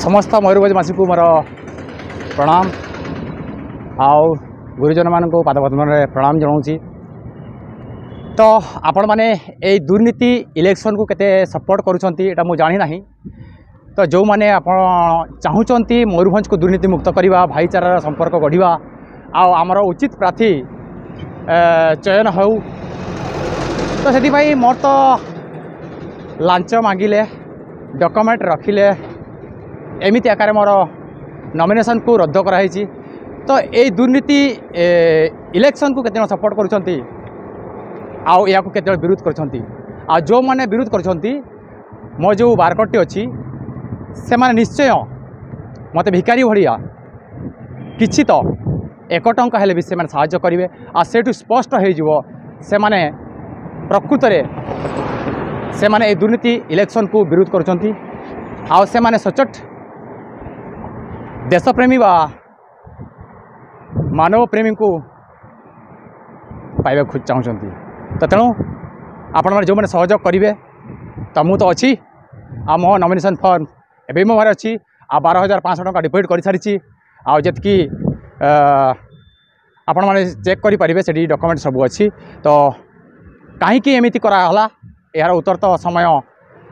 समस्त मयूरभंजवासी को मोर प्रणाम आउ गुरुजन मान पादपद्म प्रणाम जनाऊँगी। तो आपण मैंने ये दुर्नीति इलेक्शन को केते सपोर्ट करुँचा मुझे जानी ना। तो जो मैंने आप चाहूँगी मयूरभंज को दुर्नीति मुक्त करवा भाईचारार संपर्क गढ़ा आमर उचित प्रार्थी चयन हो तो से मोर तो लांच मांगिले डॉक्यूमेंट रखिले एमती आकार मोर नॉमिनेशन को रद्द कराई। तो ये दुर्नीति इलेक्शन को केते सपोर्ट करुँच या केते विरोध कर जो मैंने विरोध कर मो जो बारकटी अच्छी से माने निश्चय मत भिकारी भाया किसी तो 1 टंका हेले भी से माने साहाय्य करेंगे आ सेठू स्पष्ट हो से माने प्रकृत से माने दुर्नीति इलेक्शन को विरोध करुँच आ से माने सचोट देशप्रेमी बा मानव प्रेमी को पाइबा खोज चाहूँगी। तो तेणु आपण मैंने जो मैंने सहयोग करेंगे तो मुझे तो अच्छी आ मो नॉमिनेशन फॉर्म एवं मो घरे अच्छी आ 12,500 टंका डिपोजिट कर सारी आतकी आपण मैंने चेक करेंगे से डॉक्यूमेंट सब अच्छी। तो कहीं एमती कराला यार उत्तर तो समय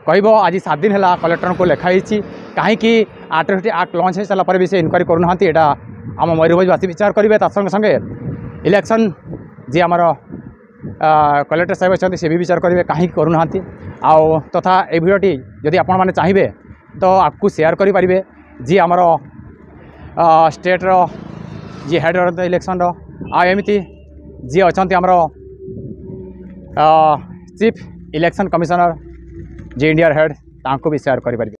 कह आज 7 दिन है कलेक्टर को लिखाई कहीं आट्रोसिटी एक्ट लॉन्च हो सारापर भी से इनक्वारी करूना यहाँ आम मयूरभंजवासी विचार करेंगे। संगे संगे इलेक्शन जी आमर कलेक्टर साहेब अच्छा से भी विचार करेंगे कहीं करूना आउ तथा ये भिडियोटी जदि आपण मैंने चाहिए तो आपको शेयर करेंगे जी आमर स्टेट्र जी हेड इलेक्शन आमती जी अच्छा आमर चीफ इलेक्शन कमिशनर जी इंडिया हेड तांको भी शेयर करेंगे।